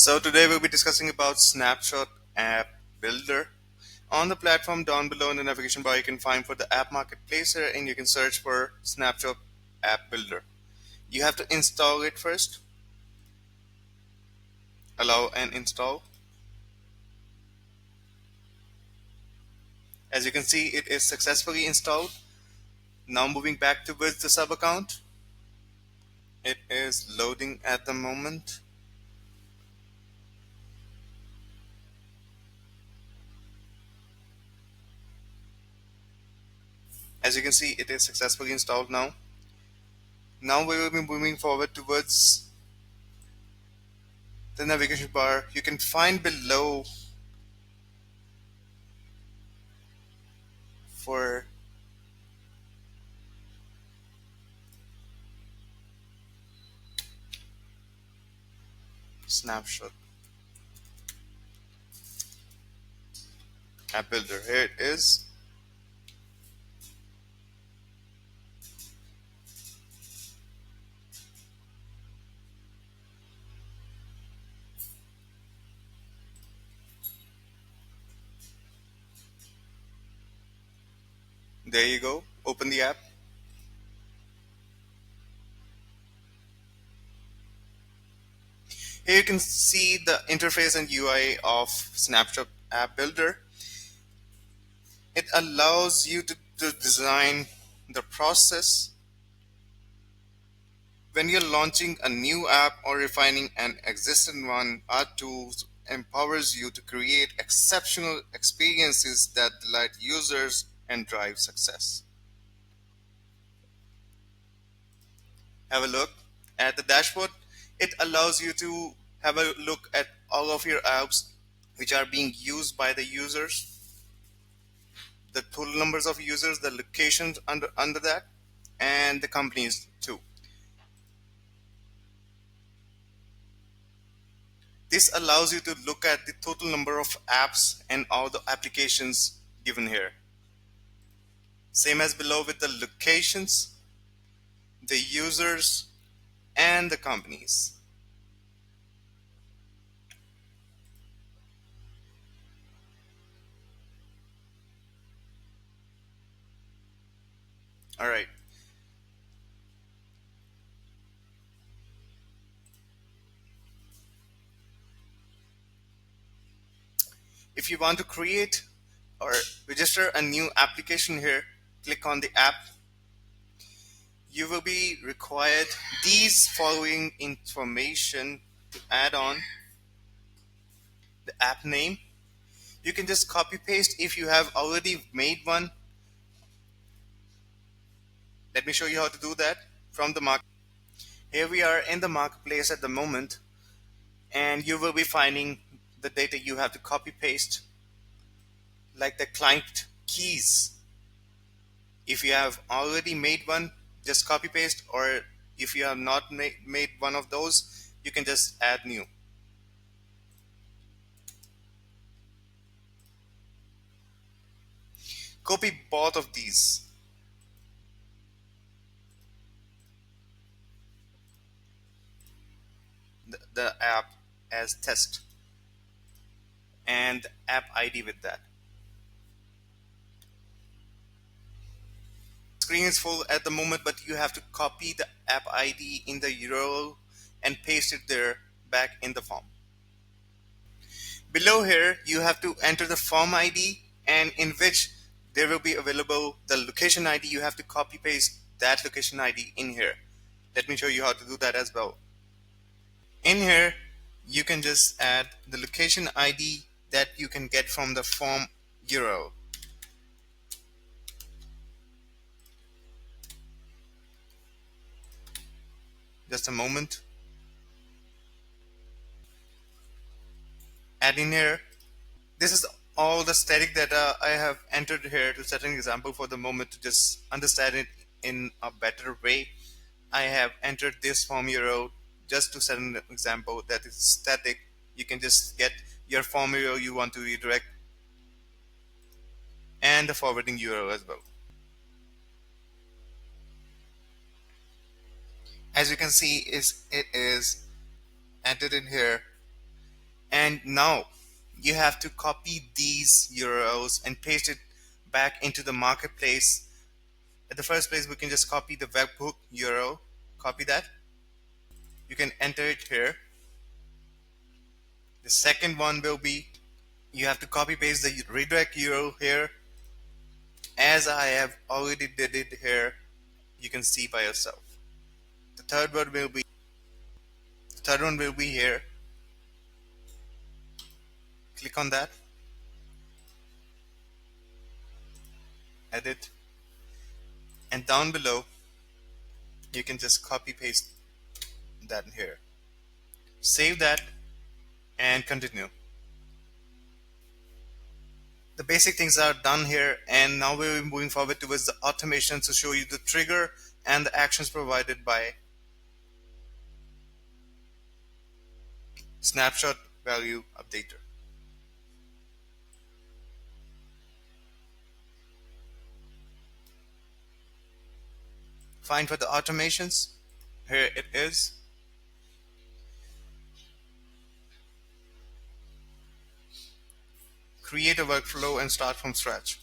So today we'll be discussing about Snapshot App Builder. On the platform down below in the navigation bar, you can find for the app marketplace here, and you can search for Snapshot App Builder. You have to install it first. Allow and install. As you can see, it is successfully installed. Now moving back towards the sub account. It is loading at the moment. As you can see, it is successfully installed now. Now we will be moving forward towards the navigation bar. You can find below for Snapshot App Builder. Here it is. There you go. Open the app. Here you can see the interface and UI of Snapshot App Builder. It allows you to design the process when you're launching a new app or refining an existing one. Our tools empowers you to create exceptional experiences that delight users and drive success. Have a look at the dashboard. It allows you to have a look at all of your apps which are being used by the users, the total numbers of users, the locations under that, and the companies too. This allows you to look at the total number of apps and all the applications given here. Same as below with the locations, the users, and the companies. All right. If you want to create or register a new application here, click on the app. You will be required these following information to add on: the app name. You can just copy paste if you have already made one. Let me show you how to do that from the market. Here we are in the marketplace at the moment, and you will be finding the data you have to copy paste, like the client keys. If you have already made one, just copy paste, or if you have not made one of those, you can just add new. Copy both of these. The app as test and app ID with that. Screen is full at the moment, but you have to copy the app ID in the URL and paste it there back in the form. Below here, you have to enter the form ID, and in which there will be available the location ID. You have to copy paste that location ID in here. Let me show you how to do that as well. In here, you can just add the location ID that you can get from the form URL. Just a moment. Add in here. This is all the static data I have entered here to set an example for the moment to just understand it in a better way. I have entered this form URL just to set an example that is static. You can just get your form URL you want to redirect and the forwarding URL as well. As you can see, it is entered in here. And now you have to copy these URLs and paste it back into the marketplace. At the first place, we can just copy the webhook URL, copy that. You can enter it here. The second one will be you have to copy paste the redirect URL here. As I have already did it here, you can see by yourself. The third one will be here. Click on that, edit, and down below you can just copy paste that here. Save that and continue. The basic things are done here, and now we're moving forward towards the automation to show you the trigger and the actions provided by Snapshot Value Updater. Fine, for the automations, here it is. Create a workflow and start from scratch.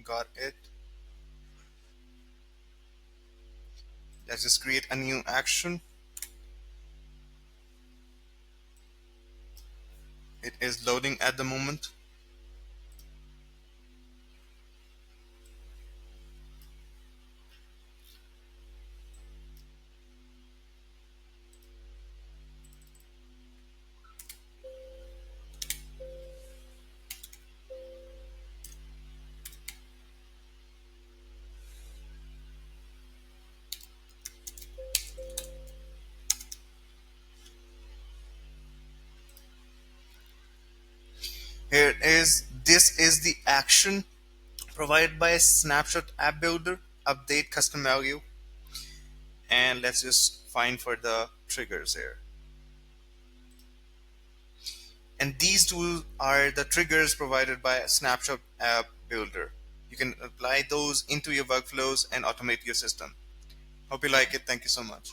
Got it. Let's just create a new action. It is loading at the moment. Here it is. This is the action provided by Snapshot App Builder. Update custom value. And let's just find for the triggers here. And these two are the triggers provided by Snapshot App Builder. You can apply those into your workflows and automate your system. Hope you like it. Thank you so much.